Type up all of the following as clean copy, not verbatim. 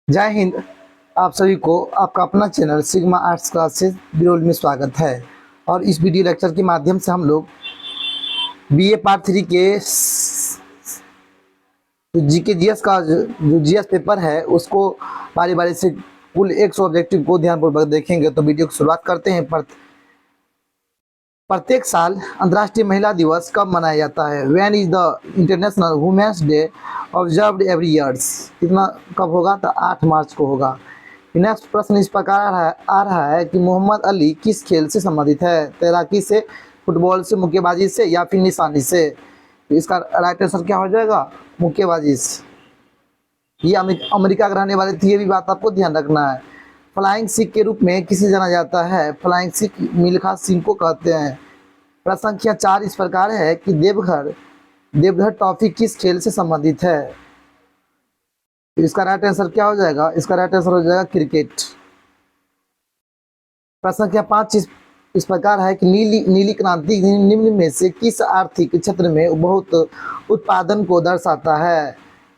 जय हिंद। आप सभी को आपका अपना channel sigma arts classes Birol में स्वागत है। और इस वीडियो लेक्चर के माध्यम से हम लोग बीए पार्ट 3 के जीके जीएस का जो जीएस पेपर है उसको बारी बारी से कुल 100 ऑब्जेक्टिव को ध्यानपूर्वक देखेंगे। तो वीडियो की शुरुआत करते हैं। प्रत्येक साल अंतर्राष्ट्रीय महिला दिवस कब मनाया जाता है? When is the international women's day observed every years? कितना कब होगा? तो 8 मार्च को होगा। नेक्स्ट प्रश्न इस प्रकार आ रहा है कि मोहम्मद अली किस खेल से संबंधित है? तैराकी से, फुटबॉल से, मुक्केबाजी से या फिर निशानी से? तो इसका राइट आंसर क्या हो जाएगा? मुक्केबाजी से। ये अमेरिका के रहने वाले थे, ये भी बात आपको ध्यान रखना है। फ्लाइंग सिख के रूप में किसे जाना जाता है? फ्लाइंग सिख मिल्खा सिंह को कहते हैं। प्रश्न संख्या 4 इस प्रकार है कि देवधर ट्रॉफी किस खेल से संबंधित है? इसका राइट आंसर क्या हो जाएगा? इसका राइट आंसर हो जाएगा क्रिकेट। प्रश्न संख्या 5 इस प्रकार है कि नीली क्रांति निम्न में से किस आर्थिक क्षेत्र में बहुत उत्पादन को दर्शाता है?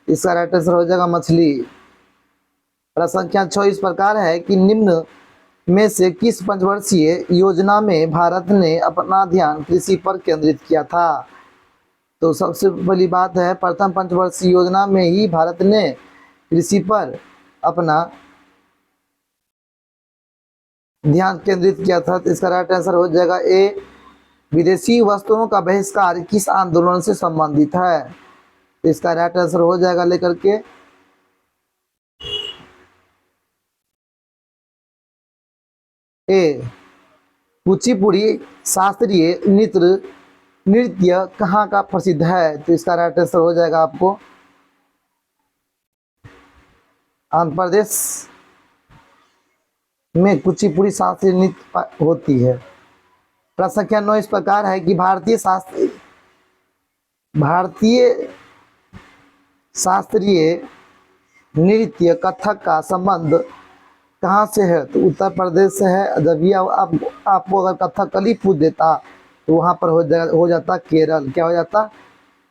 इसका राइट आंसर हो जाएगा मछली। प्रश्न संख्या 6 इस प्रकार है कि निम्न में से किस पंचवर्षीय योजना में भारत ने अपना ध्यान कृषि पर केंद्रित किया था? तो सबसे पहली बात है, प्रथम पंचवर्षीय योजना में ही भारत ने कृषि पर अपना ध्यान केंद्रित किया था। तो इसका राइट आंसर हो जाएगा ए। विदेशी वस्तुओं का बहिष्कार किस आंदोलन से संबंधित है? तो इसका राइट आंसर हो जाएगा लेकर के ए। कुचिपुड़ी शास्त्रीय नृत्य कहाँ का प्रसिद्ध है? तो इसका राइट आंसर हो जाएगा आपको आंध्र प्रदेश में कुचिपुड़ी शास्त्रीय नृत्य होती है। प्रश्न संख्या 9 इस प्रकार है कि भारतीय शास्त्रीय नृत्य कथक का संबंध कहाँ से है? तो उत्तर प्रदेश से है। जब ये आपको अगर कथकली पूछ देता तो वहाँ पर हो जाता केरल। क्या हो जाता?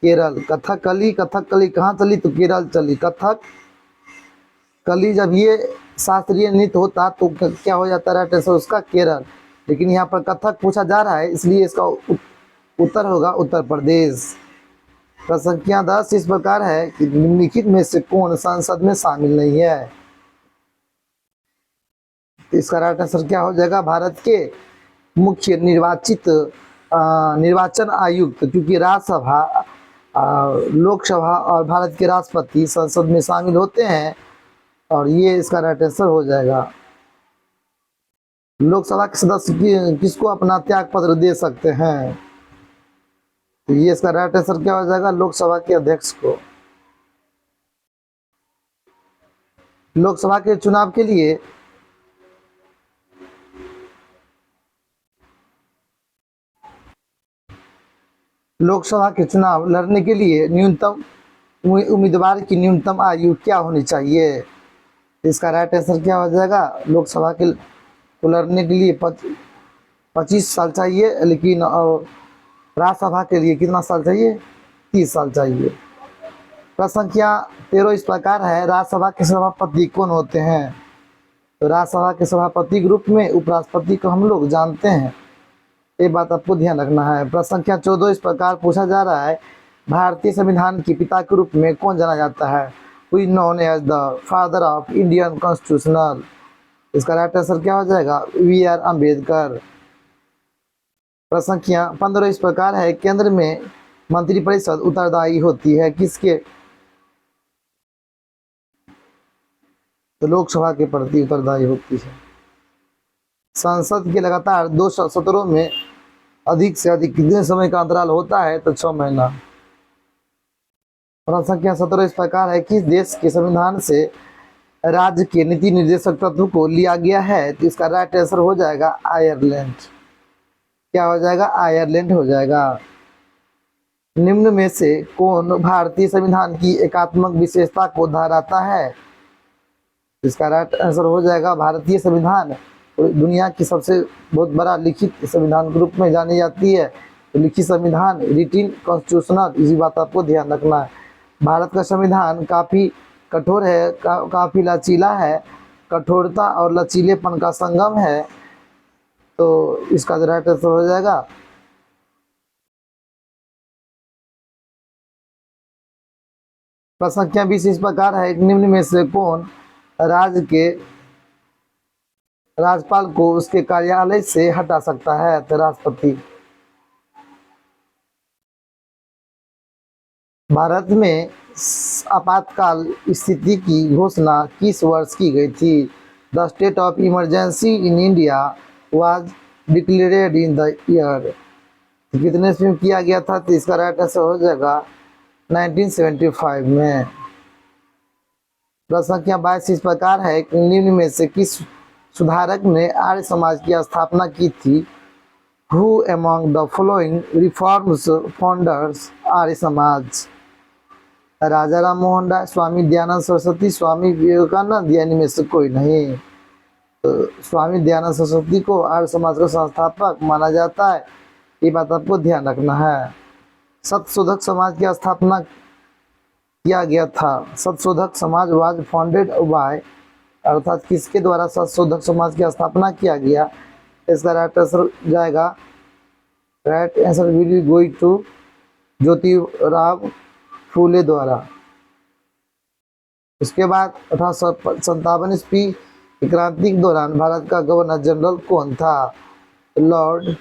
केरल। कथकली कहाँ चली? तो केरल चली। कथकली जब ये शास्त्रीय नृत्य होता तो क्या हो जाता? राइट आंसर उसका केरल। लेकिन यहाँ पर कथक पूछा जा रहा है, इसलिए इसका उत्तर होगा उत्तर प्रदेश। प्रश्न संख्या 10 इस प्रकार है कि निम्नलिखित में से कौन संसद में शामिल नहीं है? इसका राइट आंसर क्या हो जाएगा? भारत के मुख्य निर्वाचन आयुक्त, क्योंकि राज्यसभा, लोकसभा और भारत के राष्ट्रपति संसद में शामिल होते हैं, और ये इसका राइट आंसर हो जाएगा। लोकसभा के सदस्य किसको अपना त्याग पत्र दे सकते हैं? तो ये इसका राइट आंसर क्या हो जाएगा? लोकसभा के अध्यक्ष को। लोकसभा के चुनाव के लिए लोकसभा के चुनाव लड़ने के लिए न्यूनतम उम्मीदवार की न्यूनतम आयु क्या होनी चाहिए? इसका राइट आंसर क्या हो जाएगा? लोकसभा के को लड़ने के लिए 25 साल चाहिए, लेकिन राज्यसभा के लिए कितना साल चाहिए? 30 साल चाहिए। प्रश्न संख्या 13 इस प्रकार है, राज्यसभा के सभापति कौन होते हैं? तो राज्यसभा के सभापति के रूप में उपराष्ट्रपति को हम लोग जानते हैं, ये बात आपको ध्यान रखना है। प्रश्न संख्या 14 इस प्रकार पूछा जा रहा है, भारतीय संविधान के पिता के रूप में कौन जाना जाता है? Who is known as the father of Indian constitutional? इसका राइट आंसर क्या हो जाएगा? B R Ambedkar. प्रश्न संख्या 15 इस प्रकार है, केंद्र में मंत्रिपरिषद उत्तरदायी होती है किसके? तो लोकसभा के प्रति उत्तरदायी होती है। संसद के लगातार 2 सत्रों में अधिक से अधिक कितने समय का अंतराल होता है? तो 6 महीना। प्रश्न संख्या 17 इस प्रकार है, किस देश के संविधान से राज्य के नीति निर्देशक तत्व को लिया गया है? तो इसका राइट आंसर हो जाएगा आयरलैंड। क्या हो जाएगा? आयरलैंड हो जाएगा। निम्न में से कौन भारतीय संविधान की एकात्मक विशेषता को दोहराता है? इसका राइट आंसर हो जाएगा भारतीय संविधान दुनिया की सबसे बहुत बड़ा लिखित संविधान के रूप में जानी जाती है। तो लिखित संविधान, रिटिन कॉन्स्टिट्यूशनल, इसी बात आपको ध्यान रखना है। भारत का संविधान काफ़ी कठोर है, काफी लचीला है, कठोरता और लचीलेपन का संगम है। तो इसका जो राइट आंसर हो जाएगा प्रश्न संख्या 20 इस प्रकार है, निम्न में से कौन राज्य के राज्यपाल को उसके कार्यालय से हटा सकता है? तो राष्ट्रपति। भारत में आपातकाल स्थिति की घोषणा किस वर्ष की गई थी? The state of emergency in India was declared in the year. कितने ईस्वी में किया गया था? तो इसका राइट आंसर हो जाएगा 1975 में। प्रश्न संख्या 22 इस प्रकार है कि निम्न में से किस सुधारक ने आर्य समाज की स्थापना की थी? Who among the following reforms founders Arya Samaj? राजा राम मोहन राय, स्वामी दयानंद सरस्वती, स्वामी विवेकानंद या इनमें से कोई नहीं? तो स्वामी दयानंद सरस्वती को आर्य समाज का संस्थापक माना जाता है, ये बात आपको ध्यान रखना है। सत्यशोधक समाज की स्थापना किया गया था। Satyashodhak Samaj was founded by, अर्थात किसके द्वारा सत्यशोधक समाज की स्थापना किया गया? इसका राइट आंसर जाएगा, right answer will be going to Jyotirao Phule द्वारा। उसके बाद 1857 ईस्वी की क्रांति के दौरान भारत का गवर्नर जनरल कौन था? लॉर्ड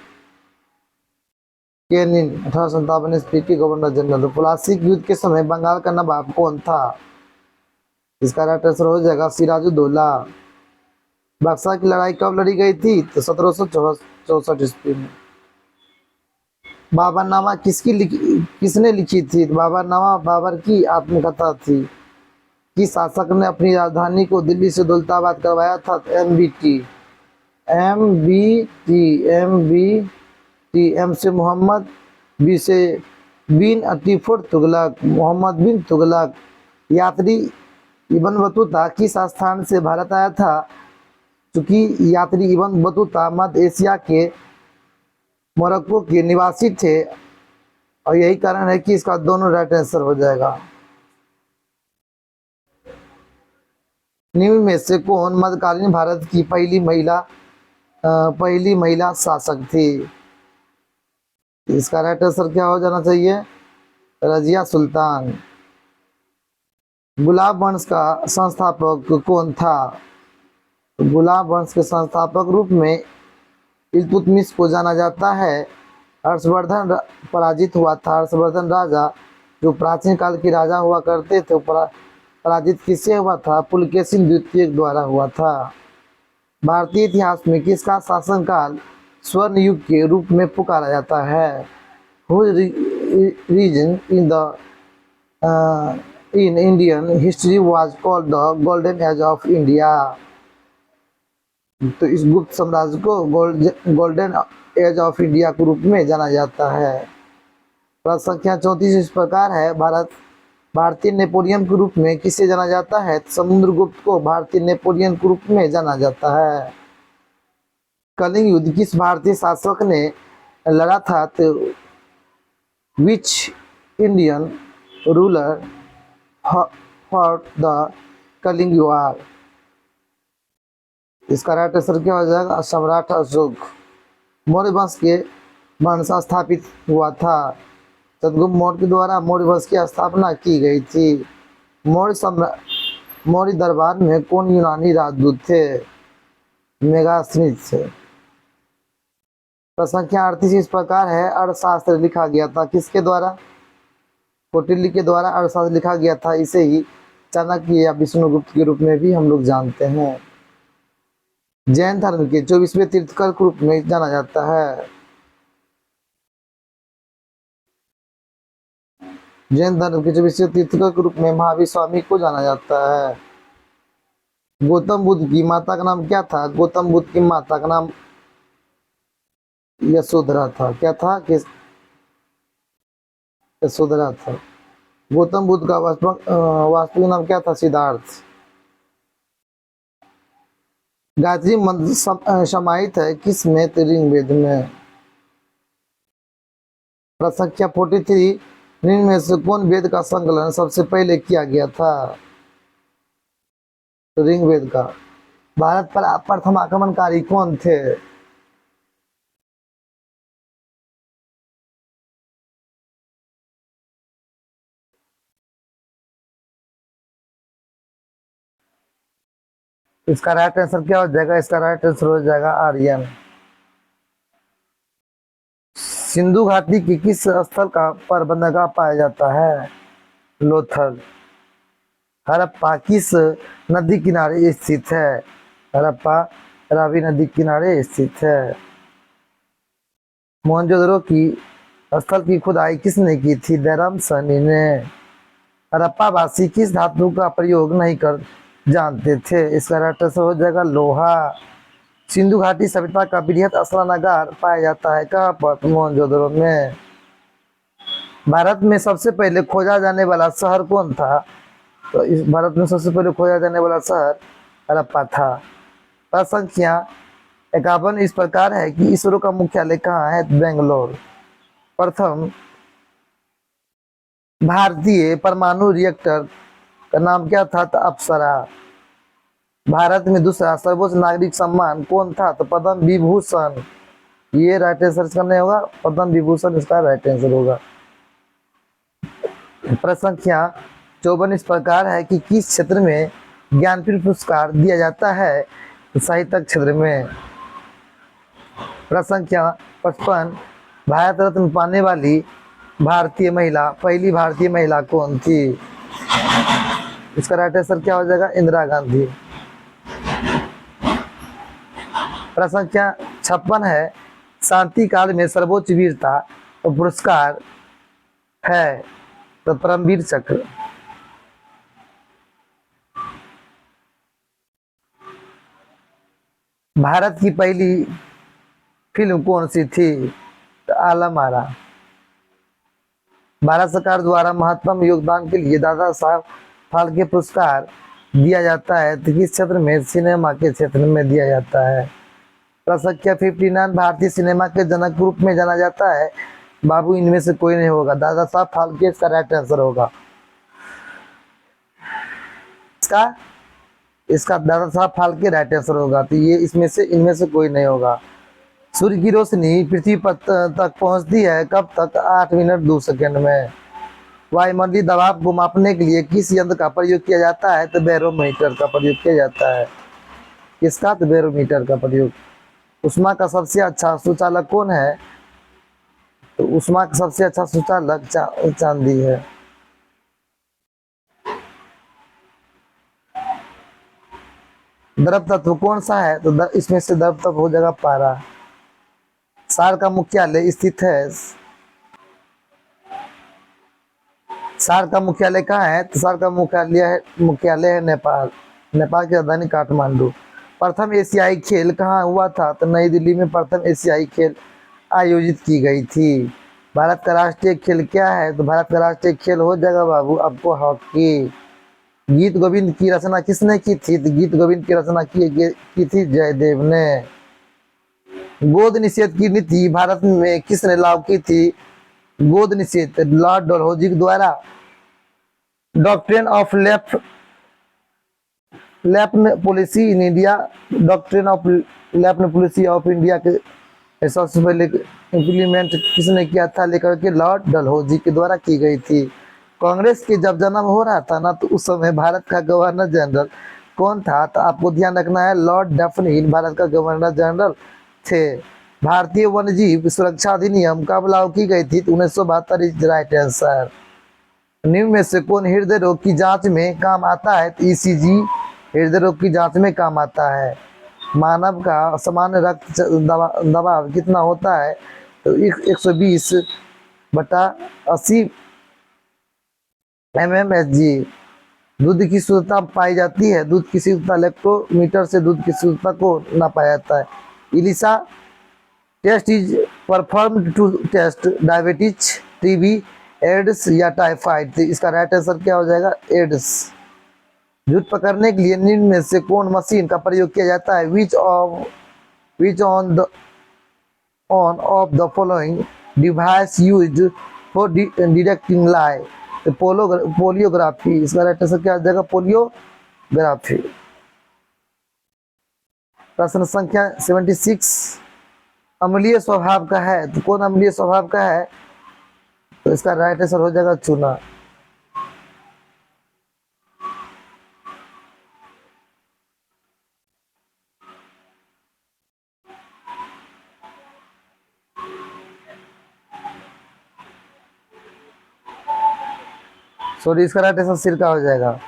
कैनिंग 1857 ईस्वी के गवर्नर जनरल। प्लासी युद्ध के समय बंगाल का नवाब कौन था? इसका राइट आंसर हो जाएगा सिराजुद्दौला। बक्सर की लड़ाई कब लड़ी गई थी? तो 1764 ईस्वी में। बाबरनामा किसने लिखी थी? बाबरनामा बाबर की आत्मकथा थी। किस शासक ने अपनी राजधानी को दिल्ली से दौलताबाद करवाया था? एम से मोहम्मद, बी से बिन अतीफुर तुगलक, मोहम्मद बिन तुगलक। यात्री इब्न बतूता किस स्थान से भारत आया था? चूंकि यात्री इब्न बतूता मध्य एशिया के मोरक्को के निवासी थे और यही कारण है कि इसका दोनों राइट आंसर हो जाएगा। निम्न में से कौन मध्यकालीन भारत की पहली महिला शासक थी? इसका राइट आंसर क्या हो जाना चाहिए? रजिया सुल्तान। गुलाब वंश का संस्थापक कौन था? गुलाब वंश के संस्थापक रूप में इल्तुतमिश को जाना जाता है। हर्षवर्धन पराजित हुआ था। हर्षवर्धन राजा जो प्राचीन काल के राजा हुआ करते थे, पराजित किससे हुआ था? पुलकेशिन द्वितीय द्वारा हुआ था। भारतीय इतिहास में किसका शासनकाल स्वर्ण युग के रूप में पुकारा जाता है? Region in Indian history was called the golden age of India. तो इस गुप्त साम्राज्य को गोल्डन एज ऑफ इंडिया के रूप में जाना जाता है। प्रश्न संख्या 34 इस प्रकार है, भारतीय नेपोलियन के रूप में किसे जाना जाता है? समुद्रगुप्त को भारतीय नेपोलियन के रूप में जाना जाता है। कलिंग युद्ध किस भारतीय शासक ने लड़ा था? तो which Indian ruler fought the Kalinga war? इसका राइट आंसर क्या हो जाएगा? सम्राट अशोक। मौर्य वंश के वंश स्थापित हुआ था। चंद्रगुप्त मौर्य के द्वारा मौर्य वंश की स्थापना की गई थी। मौर्य दरबार में कौन यूनानी राजदूत थे? मेगास्थनीज थे। प्रश्न संख्या 38 इस प्रकार है, अर्थशास्त्र लिखा गया था किसके द्वारा? कौटिल्य के द्वारा अर्थशास्त्र लिखा गया था। इसे ही चाणक्य या विष्णुगुप्त के रूप में भी हम लोग जानते हैं। जैन धर्म के 24वें तीर्थंकर के रूप में जाना जाता है। जैन धर्म के 24वें तीर्थंकर के रूप में महावीर स्वामी को जाना जाता है। गौतम बुद्ध की माता का नाम क्या था? गौतम बुद्ध की माता का नाम यशोधरा था। क्या था? यशोधरा था। गौतम बुद्ध का वास्तविक नाम क्या था? सिद्धार्थ। गायत्री मंत्र समाहित है किस में? ऋग्वेद में। प्रश्न संख्या 43 निम्न में से कौन वेद का संकलन सबसे पहले किया गया था? ऋग्वेद का। भारत पर प्रथम आक्रमणकारी कौन थे? इसका राइट आंसर क्या हो जाएगा? इसका राइट आंसर हो जाएगा आर्यन। सिंधु घाटी की किस स्थल का पर बंदरगाह पाया जाता है? लोथल। हड़प्पा किस नदी किनारे स्थित है? हड़प्पा रावी नदी किनारे स्थित है। मोहनजोदड़ो की स्थल की खुदाई किसने की थी? दयाराम साहनी ने। हड़प्पा वासी किस धातु का प्रयोग नहीं कर जानते थे? इसका राइट आंसर हो जाएगा लोहा। सिंधु घाटी सभ्यता का वृहत स्नानागार पाया जाता है कहाँ पर? तो मोहनजोदड़ो में। भारत में सबसे पहले खोजा जाने वाला शहर कौन था? तो इस भारत में सबसे पहले खोजा जाने वाला शहर हड़प्पा था। प्रश्न संख्या 51 इस प्रकार है कि इसरो का मुख्यालय कहाँ है? बेंगलोर। प्रथम भारतीय परमाणु रिएक्टर का नाम क्या था? तो अप्सरा। भारत में दूसरा सर्वोच्च नागरिक सम्मान कौन था? तो पद्म विभूषण। ये राइट आंसर इसका नहीं होगा, पद्म विभूषण इसका राइट आंसर होगा। प्रश्न संख्या 54 इस प्रकार है कि किस क्षेत्र में ज्ञानपीठ पुरस्कार दिया जाता है? तो साहित्य क्षेत्र में। प्रश्न संख्या 55 भारत रत्न पाने वाली पहली भारतीय महिला कौन थी? इसका राइट आंसर क्या हो जाएगा? इंदिरा गांधी। प्रश्न संख्या 56 है शांति काल में सर्वोच्च वीरता तो पुरस्कार है? तो परमवीर चक्र। भारत की पहली फिल्म कौन सी थी? तो आलम आरा। भारत सरकार द्वारा महत्तम योगदान के लिए दादा साहब फाल्के पुरस्कार दिया जाता है तो किस क्षेत्र में? सिनेमा के क्षेत्र में दिया जाता है। प्रश्न संख्या 59 भारतीय सिनेमा के जनक के रूप में जाना जाता है? बाबू इनमें से कोई नहीं होगा, दादा साहब फाल्के इसका राइट आंसर होगा। इसका दादा साहब फाल्के राइट आंसर होगा। तो ये इनमें से कोई नहीं होगा। सूर्य की रोशनी पृथ्वी पर तक पहुंचती है कब तक? 8 मिनट 2 सेकंड में। वायुमंडलीय दबाव को मापने के लिए किस यंत्र का प्रयोग किया जाता है? तो बैरोमीटर का प्रयोग किया जाता है। किसका? तो बैरोमीटर का प्रयोग। उष्मा का सबसे अच्छा सुचालक कौन है? तो उष्मा का सबसे अच्छा सुचालक चांदी है। द्रव तत्व कौन सा है? तो इसमें से द्रव तत्व हो जाएगा पारा। सार का मुख्यालय स्थित है? सार का मुख्यालय कहाँ है? तो सार का मुख्यालय है नेपाल। नेपाल की राजधानी काठमांडू। प्रथम एशियाई खेल कहाँ हुआ था? तो नई दिल्ली में प्रथम एशियाई खेल आयोजित की गई थी। भारत का राष्ट्रीय खेल क्या है? तो भारत का राष्ट्रीय खेल हो जाएगा बाबू आपको हॉकी। गीत गोविंद की रचना किसने की थी? तो गीत गोविंद की रचना की थी जयदेव ने। गोद निषेध की नीति भारत में किसने लागू की थी? गोद निषेध लॉर्ड डलहौजी द्वारा। Doctrine of left policy in India, doctrine of left policy of India के सबसे पहले इम्प्लीमेंट किसने किया था? लेकर के लॉर्ड डलहौजी के द्वारा की गई थी। कांग्रेस के जब जन्म हो रहा था ना तो उस समय भारत का गवर्नर जनरल कौन था? तो आपको ध्यान रखना है लॉर्ड डफरिन भारत का गवर्नर जनरल थे। भारतीय वन्यजीव सुरक्षा अधिनियम कब लागू की गई थी? 1972 इज राइट आंसर। निम्न में से कौन हृदय रोग की जांच में काम आता है? तो ईसीजी हृदय रोग की जांच में काम आता है। मानव का सामान्य रक्त दबाव कितना होता है? तो 120/80 mmHg। दूध की शुद्धता पाई जाती है? दूध की शुद्धता लैक्टोमीटर से दूध की शुद्धता को नापा जाता है। ELISA test is performed to test diabetes, TB, AIDS या टाइफाइड। तो इसका राइट आंसर क्या हो जाएगा? एड्स। झूठ पकड़ने के लिए निम्न में से कौन मशीन का प्रयोग किया जाता है? Which one of the following device used for detecting lie? तो पोलियोग्राफी। इसका राइट आंसर क्या हो जाएगा? पोलियोग्राफी। प्रश्न संख्या 76 अम्लीय स्वभाव का है, तो कौन अम्लीय स्वभाव का है? तो इसका राइट आंसर हो जाएगा चूना। सॉरी, इसका राइट आंसर सिरका हो जाएगा।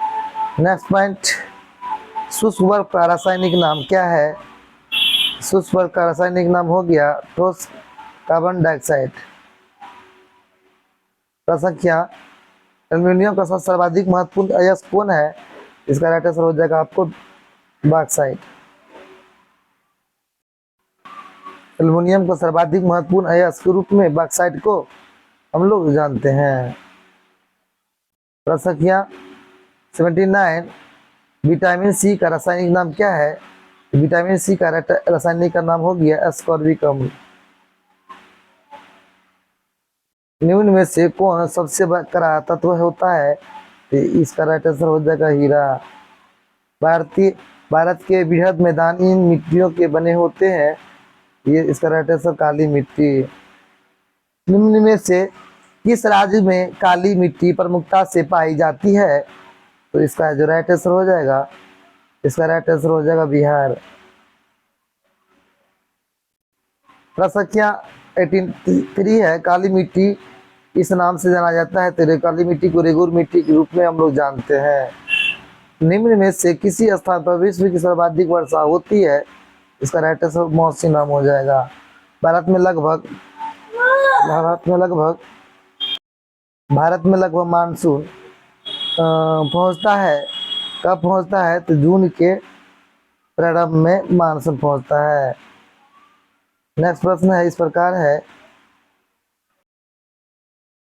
नेक्स्ट पॉइंट, शुष्क बर्फ का रासायनिक नाम क्या है? शुष्क बर्फ का रासायनिक नाम हो गया ठोस कार्बन डाइऑक्साइड। संख्या एल्यूमिनियम का सबसे सर्वाधिक महत्वपूर्ण अयस्क कौन है? इसका राइट आंसर हो जाएगा आपको बॉक्साइट। एल्यूमिनियम को सर्वाधिक महत्वपूर्ण अयस्क के रूप में बॉक्साइट को हम लोग जानते हैं। संख्या 79 विटामिन सी का रासायनिक नाम क्या है? विटामिन सी का रासायनिक का नाम हो गया एस्कॉर्बिक अम्ल। निम्न में से कौन सबसे कड़ा तत्व होता है? तो इसका राइट आंसर हो जाएगा हीरा। भारत के बृहद मैदान इन मिट्टियों के बने होते हैं। ये इसका राइट आंसर काली मिट्टी। निम्न में से किस राज्य में काली मिट्टी प्रमुखता से पाई जाती है? तो इसका जो राइट आंसर हो जाएगा, इसका राइट आंसर हो जाएगा बिहार। संख्या 83 है काली मिट्टी इस नाम से जाना जाता है, तो काली मिट्टी को रेगुर मिट्टी के रूप में हम लोग जानते हैं। निम्न में से किसी स्थान पर विश्व की सर्वाधिक वर्षा होती है? इसका राइट आंसर मौसमी नाम हो जाएगा। भारत में लगभग मानसून पहुंचता है, कब पहुंचता है? तो जून के प्रारंभ में मानसून पहुंचता है। नेक्स्ट प्रश्न है इस प्रकार है,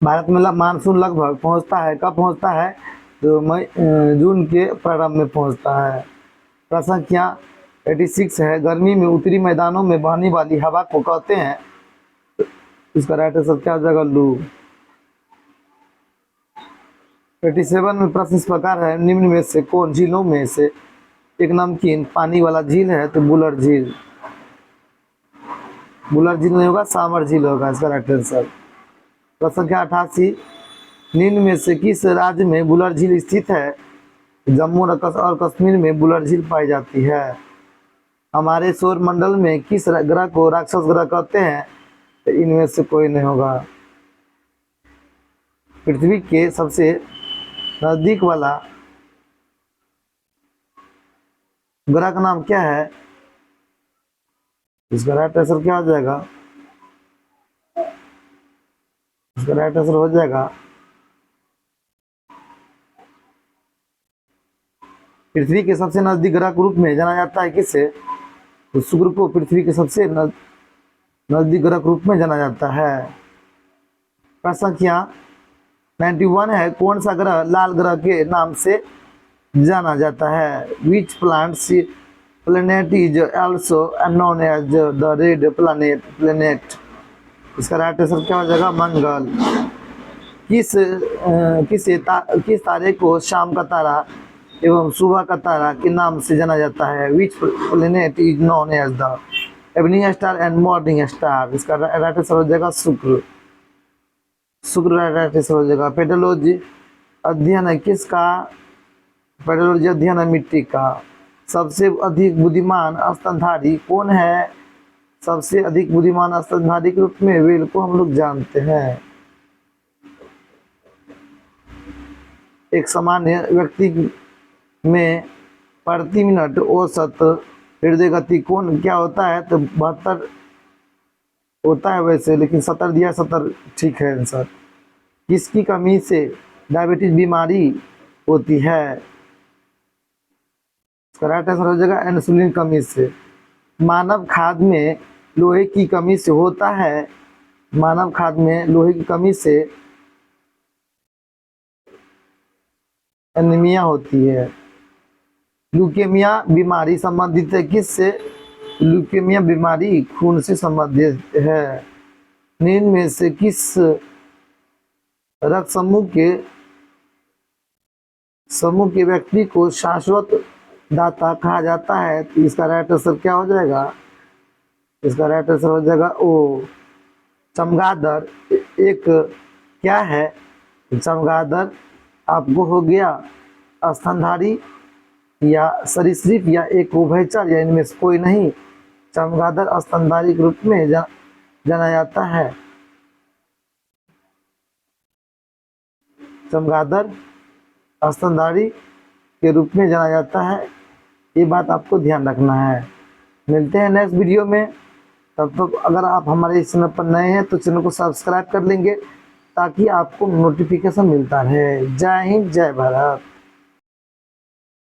भारत में मानसून लगभग पहुंचता है, कब पहुंचता है? तो जून के प्रारंभ में पहुंचता है। संख्या 86 है गर्मी में उत्तरी मैदानों में बहने वाली हवा को कहते हैं? इसका राइट आंसर क्या हो जाएगा? लू। 87 में प्रश्न इस प्रकार है, निम्न में से कौन झीलों में से एक नमकीन पानी वाला झील है? तो बुलर झील। बुलर झील नहीं होगा, सामर झील होगा इसका राइट आंसर। संख्या 88 निम्न में से किस राज्य में बुलर झील स्थित है? जम्मू और कश्मीर में बुलर झील पाई जाती है। हमारे सौर मंडल में किस ग्रह को राक्षस ग्रह कहते हैं? तो इनमें से कोई नहीं होगा। पृथ्वी के सबसे नजदीक वाला ग्रह का नाम क्या है? इसका राइट आंसर क्या हो जाएगा? इसका राइट आंसर हो जाएगा पृथ्वी के सबसे नजदीक ग्रह के रूप में जाना जाता है किससे? तो शुक्र को पृथ्वी के सबसे नजदीक ग्रह के रूप में जाना जाता है। संख्या 91 है कौन सा ग्रह लाल ग्रह के नाम से जाना जाता है? विच planet is also known as the red planet। इसका राइट आंसर क्या हो जाएगा? मंगल। किस तारे को शाम का तारा एवं सुबह का तारा के नाम से जाना जाता है? Which planet is known as the evening star and morning star. इसका राइट आंसर हो जाएगा शुक्र। राइट आंसर हो जाएगा। पेडोलॉजी अध्ययन है किसका? पेडोलॉजी अध्ययन है मिट्टी का। सबसे अधिक बुद्धिमान स्तनधारी कौन है? सबसे अधिक बुद्धिमान स्तनधारी के रूप में व्हेल को हम लोग जानते हैं। एक सामान्य व्यक्ति में प्रति मिनट औसत हृदय गति कौन क्या होता है? तो 72 होता है वैसे, लेकिन 70 दिया, 70 ठीक है आंसर। किसकी कमी से डायबिटीज बीमारी होती है? इसका राइट आंसर हो जाएगा इंसुलिन कमी से। मानव खाद्य में लोहे की कमी से होता है? मानव खाद्य में लोहे की कमी से एनीमिया होती है। ल्यूकेमिया बीमारी संबंधित है किससे? ल्यूकेमिया बीमारी खून से संबंधित है। निम्न में से किस रक्त समूह के व्यक्ति को शाश्वत दाता कहा जाता है, तो इसका राइट आंसर क्या हो जाएगा? इसका राइट आंसर हो जाएगा ओ चमगादड़। एक क्या है? चमगादड़ आपको हो गया स्तनधारी या सरीसृप या एक उभयचर या इनमें से कोई नहीं। चमगादड़ स्तनधारी के रूप में जाना जाता है। चमगादड़ स्तनधारी के रूप में जाना जाता है, ये बात आपको ध्यान रखना है। मिलते हैं नेक्स्ट वीडियो में। तब तक अगर आप हमारे इस चैनल पर नए हैं तो चैनल को सब्सक्राइब कर लेंगे ताकि आपको नोटिफिकेशन मिलता रहे। जय हिंद, जय भारत।